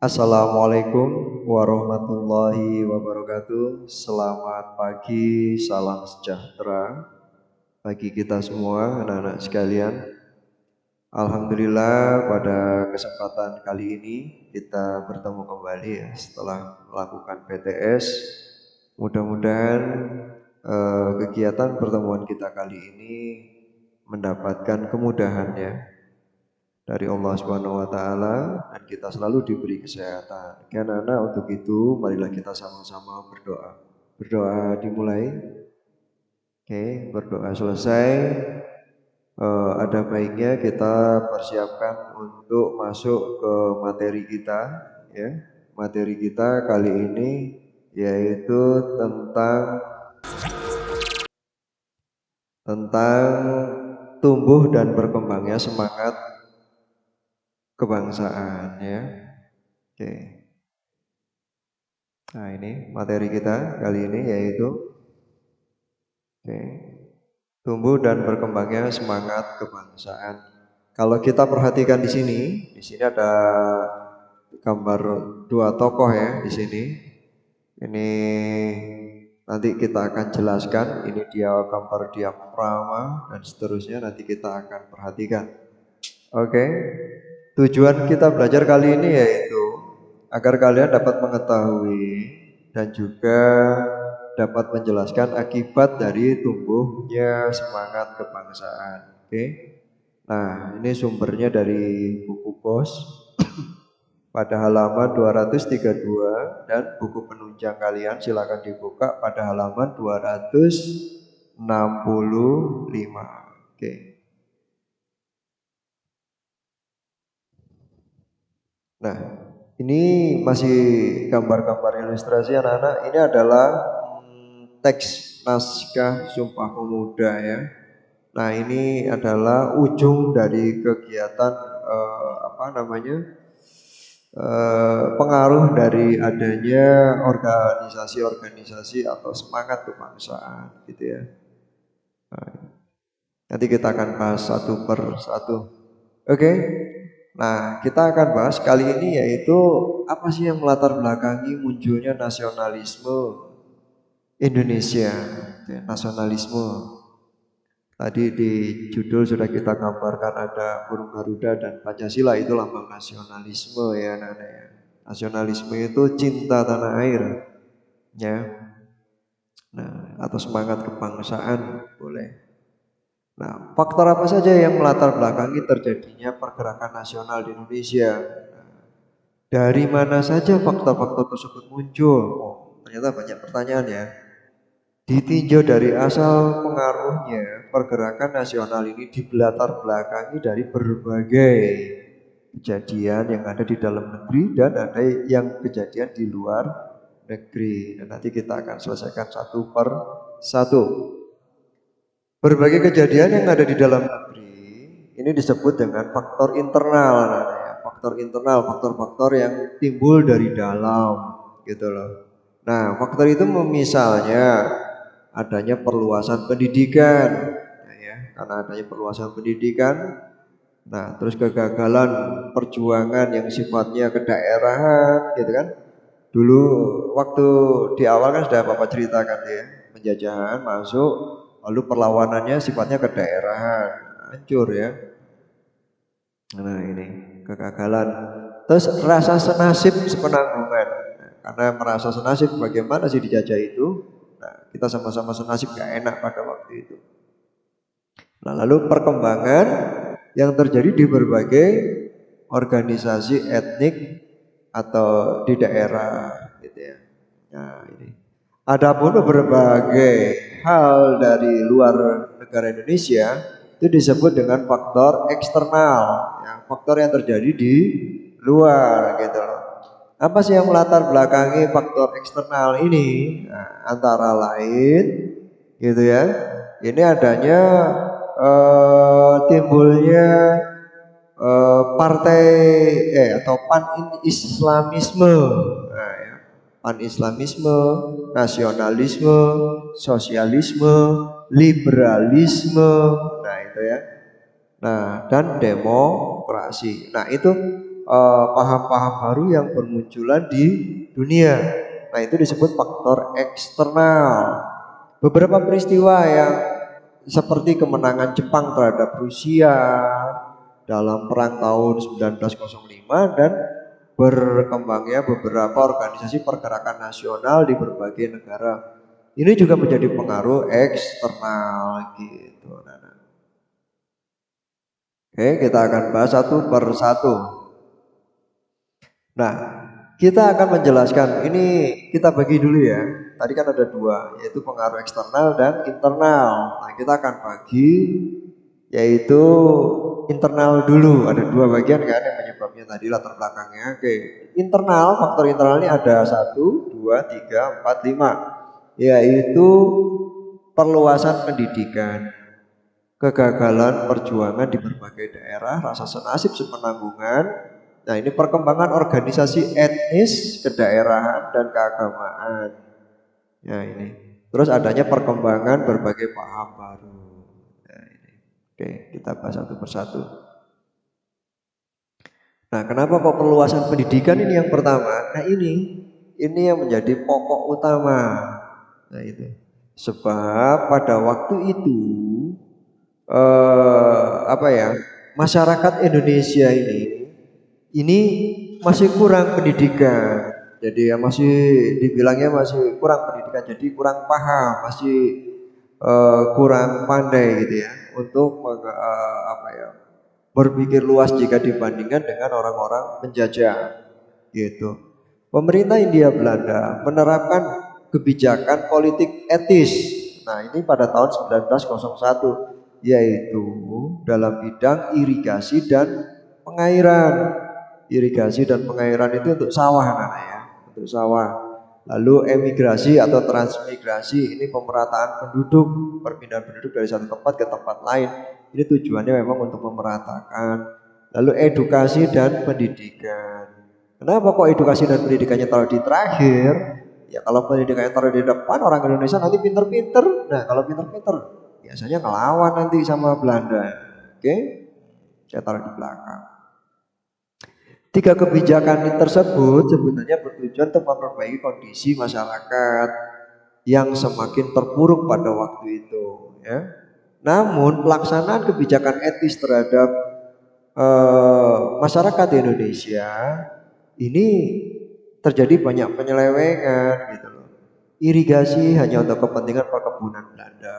Assalamualaikum warahmatullahi wabarakatuh. Selamat pagi, salam sejahtera bagi kita semua, anak-anak sekalian. Alhamdulillah pada kesempatan kali ini kita bertemu kembali ya setelah melakukan PTS. Mudah-mudahan kegiatan pertemuan kita kali ini mendapatkan kemudahannya dari Allah Subhanahu wa taala dan kita selalu diberi kesehatan. Karena untuk itu marilah kita sama-sama berdoa. Berdoa dimulai. Oke, berdoa selesai. Ada baiknya kita persiapkan untuk masuk ke materi kita ya. Materi kita kali ini yaitu tentang tumbuh dan berkembangnya semangat kebangsaan ya. Oke. Nah, ini materi kita kali ini yaitu tumbuh dan berkembangnya semangat kebangsaan. Kalau kita perhatikan di sini ada gambar dua tokoh ya di sini. Ini nanti kita akan jelaskan, ini dia gambar diagrama dan seterusnya nanti kita akan perhatikan. Oke. Tujuan kita belajar kali ini yaitu agar kalian dapat mengetahui dan juga dapat menjelaskan akibat dari tumbuhnya semangat kebangsaan. Oke. Nah, ini sumbernya dari buku BOS pada halaman 232 dan buku penunjang kalian silakan dibuka pada halaman 265. Oke. Nah, ini masih gambar-gambar ilustrasi anak-anak. Ini adalah teks naskah Sumpah Pemuda ya. Nah, ini adalah ujung dari kegiatan pengaruh dari adanya organisasi-organisasi atau semangat kebangsaan gitu ya. Nah, nanti kita akan bahas satu per satu. Oke. Nah, kita akan bahas kali ini yaitu apa sih yang melatar belakangi munculnya nasionalisme Indonesia, nasionalisme. Tadi di judul sudah kita gambarkan ada burung Garuda dan Pancasila, itu lambang nasionalisme ya anak-anak ya. Nasionalisme itu cinta tanah air ya. Nah, atau semangat kebangsaan boleh. Nah, faktor apa saja yang melatar belakangi terjadinya pergerakan nasional di Indonesia? Dari mana saja faktor-faktor tersebut muncul? Oh, ternyata banyak pertanyaan ya. Ditinjau dari asal pengaruhnya, pergerakan nasional ini dibelatar belakangi dari berbagai kejadian yang ada di dalam negeri dan ada yang kejadian di luar negeri. Dan nanti kita akan selesaikan satu per satu. Berbagai kejadian yang ada di dalam negeri ini disebut dengan faktor internal, faktor internal, faktor-faktor yang timbul dari dalam, gitu loh. Nah, faktor itu misalnya adanya perluasan pendidikan, ya, karena adanya perluasan pendidikan. Nah, terus kegagalan perjuangan yang sifatnya kedaerahan, gitu kan? Dulu waktu di awal kan sudah Bapak ceritakan ya, penjajahan masuk, lalu perlawanannya sifatnya kedaerahan, hancur ya. Nah ini kegagalan. Terus rasa senasib sepenanggungan, karena merasa senasib bagaimana sih dijajah itu. Nah, kita sama-sama senasib gak enak pada waktu itu. Nah, lalu perkembangan yang terjadi di berbagai organisasi etnik atau di daerah gitu ya. Nah, ini. Adapun berbagai hal dari luar negara Indonesia itu disebut dengan faktor eksternal, ya, faktor yang terjadi di luar gitu loh. Apa sih yang melatar belakangi faktor eksternal ini? Nah, antara lain gitu ya. Ini adanya timbulnya partai atau pan-islamisme, nah, ya. Pan-islamisme, nasionalisme, sosialisme, liberalisme, nah itu ya. Nah, dan demokrasi. Nah, itu paham-paham baru yang bermunculan di dunia. Nah, itu disebut faktor eksternal. Beberapa peristiwa yang seperti kemenangan Jepang terhadap Rusia dalam perang tahun 1905 dan berkembangnya beberapa organisasi pergerakan nasional di berbagai negara. Ini juga menjadi pengaruh eksternal gitu. Oke, kita akan bahas satu per satu. Nah, kita akan menjelaskan, ini kita bagi dulu ya. Tadi kan ada dua, yaitu pengaruh eksternal dan internal. Nah, kita akan bagi, yaitu internal dulu. Ada dua bagian kan yang penyebabnya tadi, latar belakangnya. Oke, internal, faktor internal ini ada 1, 2, 3, 4, 5. Yaitu perluasan pendidikan, kegagalan perjuangan di berbagai daerah, rasa senasib sepenanggungan. Nah, ini perkembangan organisasi etnis, kedaerahan, dan keagamaan. Ya, ini. Terus adanya perkembangan berbagai paham baru. Nah, ini. Oke, kita bahas satu persatu. Nah, kenapa kok perluasan pendidikan ini yang pertama? Nah, ini yang menjadi pokok utama. Nah, itu. Sebab pada waktu itu masyarakat Indonesia ini masih kurang pendidikan. Jadi ya masih dibilangnya masih kurang pendidikan, jadi kurang paham, masih kurang pandai gitu ya untuk berpikir luas jika dibandingkan dengan orang-orang penjajah gitu. Pemerintah Hindia Belanda menerapkan kebijakan politik etis. Nah, ini pada tahun 1901, yaitu dalam bidang irigasi dan pengairan. Irigasi dan pengairan itu untuk sawah anak-anak ya, untuk sawah. Lalu emigrasi atau transmigrasi, ini pemerataan penduduk, perpindahan penduduk dari satu tempat ke tempat lain. Ini tujuannya memang untuk memeratakan. Lalu edukasi dan pendidikan. Kenapa kok edukasi dan pendidikannya taruh di terakhir? Ya kalau pendidikannya taruh di depan, orang Indonesia nanti pinter-pinter. Nah, kalau pinter-pinter biasanya ngelawan nanti sama Belanda. Oke? Saya taruh di belakang. Tiga kebijakan tersebut sebenarnya bertujuan untuk memperbaiki kondisi masyarakat yang semakin terpuruk pada waktu itu, ya. Namun pelaksanaan kebijakan etis terhadap masyarakat di Indonesia ini terjadi banyak penyelewengan gitu loh. Irigasi hanya untuk kepentingan perkebunan Belanda,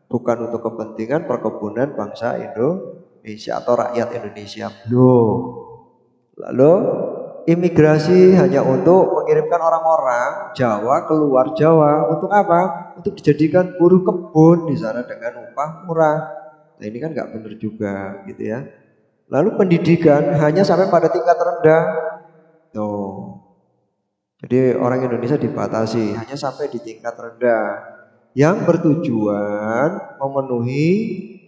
bukan untuk kepentingan perkebunan bangsa Indonesia atau rakyat Indonesia belum. Lalu imigrasi hanya untuk mengirimkan orang-orang Jawa keluar Jawa untuk apa? Untuk dijadikan buruh kebun di sana dengan upah murah. Nah, ini kan nggak benar juga gitu ya. Lalu pendidikan hanya sampai pada tingkat rendah. Tuh. Jadi orang Indonesia dibatasi hanya sampai di tingkat rendah yang bertujuan memenuhi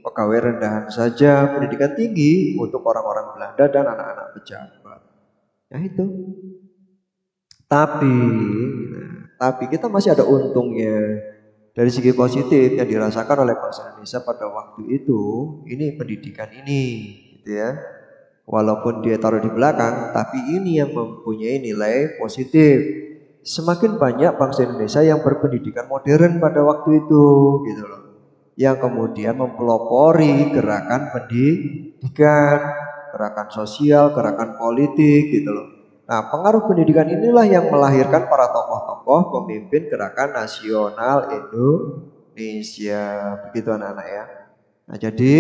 pegawai rendahan saja, pendidikan tinggi untuk orang-orang Belanda dan anak-anak pejabat. Ya itu. Tapi kita masih ada untungnya. Dari segi positif yang dirasakan oleh bangsa Indonesia pada waktu itu, ini pendidikan ini, gitu ya. Walaupun dia taruh di belakang, tapi ini yang mempunyai nilai positif. Semakin banyak bangsa Indonesia yang berpendidikan modern pada waktu itu, gitu loh. Yang kemudian mempelopori gerakan pendidikan, gerakan sosial, gerakan politik, gitu loh. Nah, pengaruh pendidikan inilah yang melahirkan para tokoh-tokoh pemimpin gerakan nasional Indonesia. Begitu anak-anak ya. Nah, jadi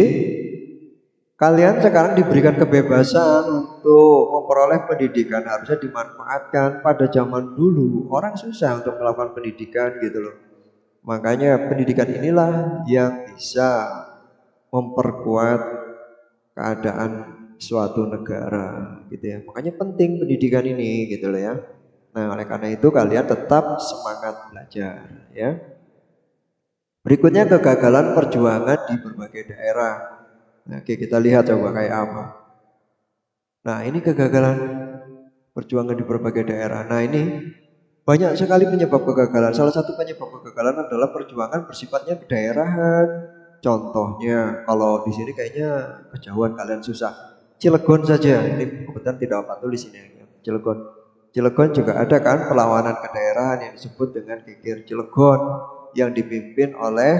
kalian sekarang diberikan kebebasan untuk memperoleh pendidikan, harusnya dimanfaatkan. Pada zaman dulu orang susah untuk melakukan pendidikan gitu loh. Makanya pendidikan inilah yang bisa memperkuat keadaan suatu negara gitu ya. Makanya penting pendidikan ini gitu loh ya. Nah, oleh karena itu kalian tetap semangat belajar ya. Berikutnya kegagalan perjuangan di berbagai daerah. Nah, oke, kita lihat coba kayak apa. Nah, ini kegagalan perjuangan di berbagai daerah. Nah, ini banyak sekali penyebab kegagalan. Salah satu penyebab kegagalan adalah perjuangan bersifatnya kedaerahan. Contohnya, kalau di sini kayaknya kejauhan kalian susah. Cilegon saja, ini kebetulan tidak apa tulis ini. Cilegon. Cilegon juga ada kan perlawanan kedaerahan yang disebut dengan Geger Cilegon yang dipimpin oleh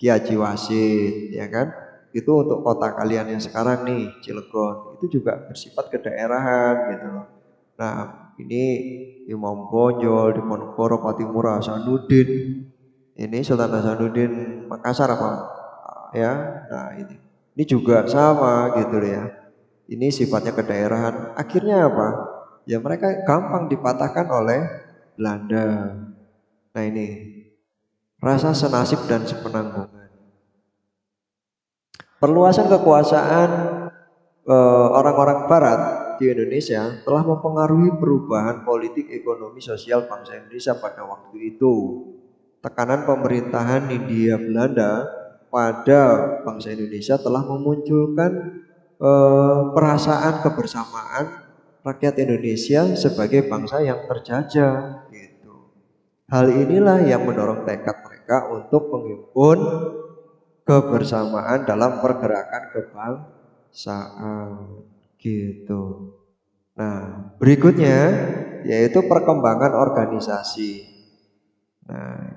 Ki Haji Wasit, ya kan? Itu untuk kota kalian yang sekarang nih, Cilegon. Itu juga bersifat kedaerahan gitu loh. Nah, ini Imam Bonjol, Diponegoro, Patimura, Hasanuddin. Ini Sultan Hasanuddin Makassar apa? Ya, nah ini juga sama gitu loh ya. Ini sifatnya kedaerahan. Akhirnya apa? Ya mereka gampang dipatahkan oleh Belanda. Nah ini rasa senasib dan sepenanggungan. Perluasan kekuasaan orang-orang Barat di Indonesia telah mempengaruhi perubahan politik ekonomi sosial bangsa Indonesia pada waktu itu. Tekanan pemerintahan Hindia Belanda pada bangsa Indonesia telah memunculkan perasaan kebersamaan rakyat Indonesia sebagai bangsa yang terjajah gitu. Hal inilah yang mendorong tekad mereka untuk menghimpun kebersamaan dalam pergerakan kebangsaan gitu. Nah, berikutnya yaitu perkembangan organisasi. Nah,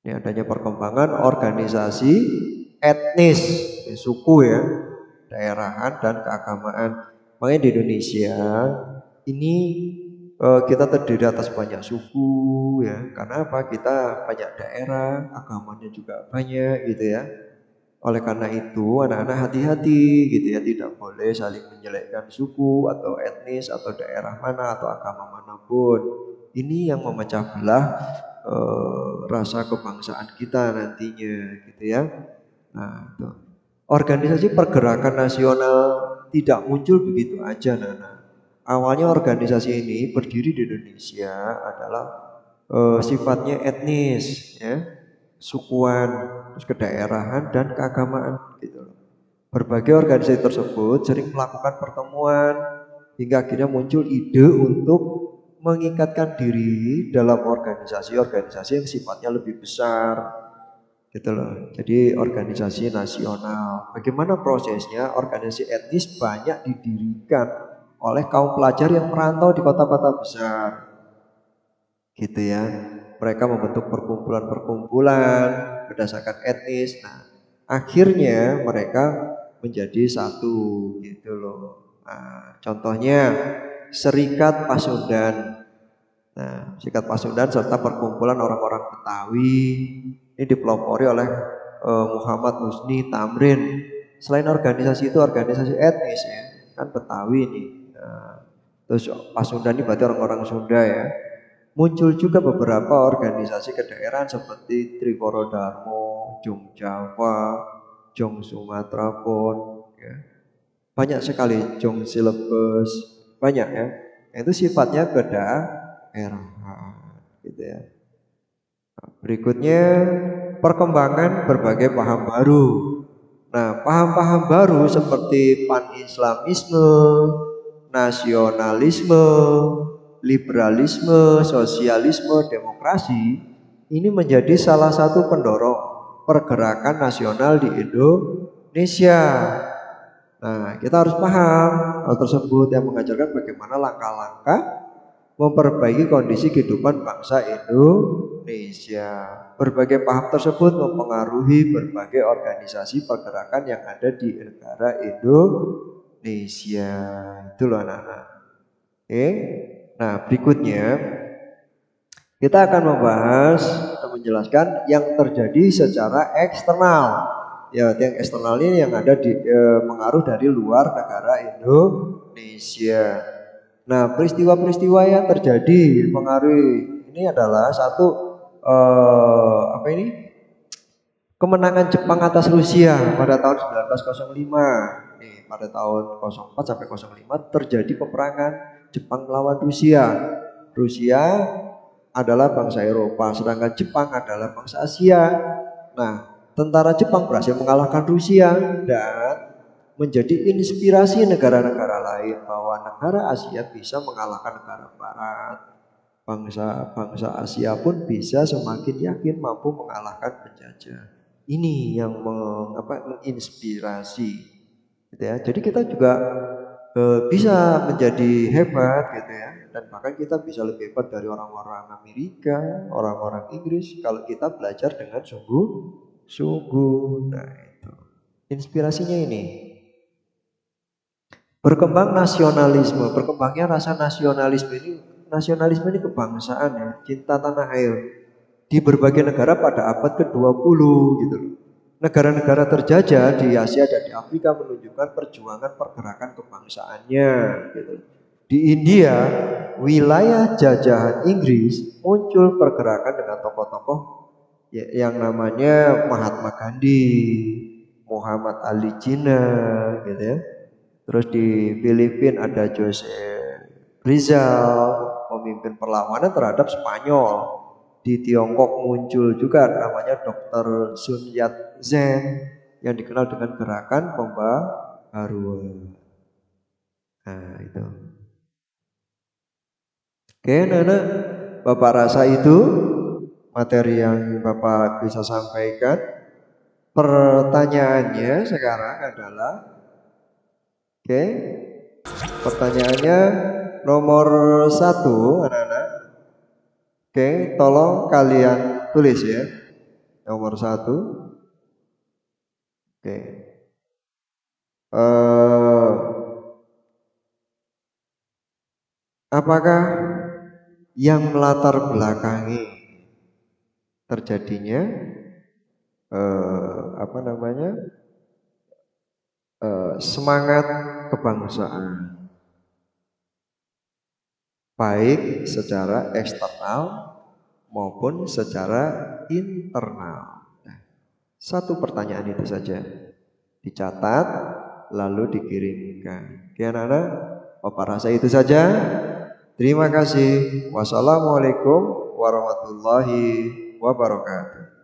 ini adanya perkembangan organisasi etnis, suku ya, daerahan dan keagamaan. Makanya di Indonesia ini kita terdiri atas banyak suku ya. Karena apa? Kita banyak daerah, agamanya juga banyak gitu ya. Oleh karena itu anak-anak hati-hati gitu ya, tidak boleh saling menjelekkan suku atau etnis atau daerah mana atau agama manapun. Ini yang memecah belah rasa kebangsaan kita nantinya gitu ya. Nah, itu. Organisasi pergerakan nasional tidak muncul begitu aja, Nana. Awalnya organisasi ini berdiri di Indonesia adalah sifatnya etnis, ya, sukuan, terus kedaerahan dan keagamaan gitu. Berbagai organisasi tersebut sering melakukan pertemuan hingga akhirnya muncul ide untuk mengikatkan diri dalam organisasi-organisasi yang sifatnya lebih besar gitu loh. Jadi organisasi nasional. Bagaimana prosesnya? Organisasi etnis banyak didirikan oleh kaum pelajar yang merantau di kota-kota besar. Gitu ya. Mereka membentuk perkumpulan-perkumpulan berdasarkan etnis. Nah, akhirnya mereka menjadi satu gitu loh. Nah, contohnya Serikat Pasundan. Nah, Serikat Pasundan serta perkumpulan orang-orang Betawi ini dipelopori oleh Muhammad Husni Tamrin. Selain organisasi itu organisasi etnis ya, kan Betawi ini. Nah, terus Pasundan ini berarti orang-orang Sunda ya. Muncul juga beberapa organisasi kedaerahan seperti Trikoro Darmo, Jong Jawa, Jong Sumatera Pon, ya. Banyak sekali Jong Silebes, banyak ya. Itu sifatnya kedaerahan, gitu ya. Berikutnya perkembangan berbagai paham baru. Nah, paham-paham baru seperti pan-islamisme, nasionalisme, liberalisme, sosialisme, demokrasi ini menjadi salah satu pendorong pergerakan nasional di Indonesia. Nah, kita harus paham hal tersebut yang mengajarkan bagaimana langkah-langkah memperbaiki kondisi kehidupan bangsa Indonesia. Berbagai paham tersebut mempengaruhi berbagai organisasi pergerakan yang ada di negara Indonesia. Itu loh anak-anak. Oke. Nah, berikutnya kita akan membahas atau menjelaskan yang terjadi secara eksternal. Ya, yang eksternal ini yang ada di pengaruh dari luar negara Indonesia. Nah, peristiwa-peristiwa yang terjadi pengaruh ini adalah satu apa ini? Kemenangan Jepang atas Rusia pada tahun 1905. Nih, pada tahun 04 sampai 05 terjadi peperangan Jepang melawan Rusia. Rusia adalah bangsa Eropa, sedangkan Jepang adalah bangsa Asia. Nah, tentara Jepang berhasil mengalahkan Rusia dan menjadi inspirasi negara-negara lain bahwa negara Asia bisa mengalahkan negara Barat. Bangsa-bangsa Asia pun bisa semakin yakin mampu mengalahkan penjajah. Ini yang menginspirasi. gitu ya. Jadi kita juga bisa menjadi hebat gitu ya, dan bahkan kita bisa lebih hebat dari orang-orang Amerika, orang-orang Inggris kalau kita belajar dengan sungguh-sungguh. Nah itu inspirasinya ini. Berkembang nasionalisme, berkembangnya rasa nasionalisme ini kebangsaan ya, cinta tanah air di berbagai negara pada abad ke-20 gitu loh. Negara-negara terjajah di Asia dan di Afrika menunjukkan perjuangan pergerakan kebangsaannya gitu. Di India, wilayah jajahan Inggris, muncul pergerakan dengan tokoh-tokoh yang namanya Mahatma Gandhi, Muhammad Ali Jinnah gitu ya. Terus di Filipina ada Jose Rizal memimpin perlawanan terhadap Spanyol. Di Tiongkok muncul juga namanya Dr. Sun Yat-sen yang dikenal dengan gerakan pembaharuan. Nah itu. Oke, Nana, Bapak rasa itu materi yang Bapak bisa sampaikan. Pertanyaannya sekarang adalah, oke, pertanyaannya nomor 1, anak-anak. Oke, tolong kalian tulis ya. Nomor 1. Oke. Apakah yang melatar belakangi terjadinya semangat kebangsaan, baik secara eksternal maupun secara internal? Nah, satu pertanyaan itu saja dicatat lalu dikirimkan. Oke anak-anak, Bapak rasa itu saja. Terima kasih. Wassalamualaikum warahmatullahi wabarakatuh.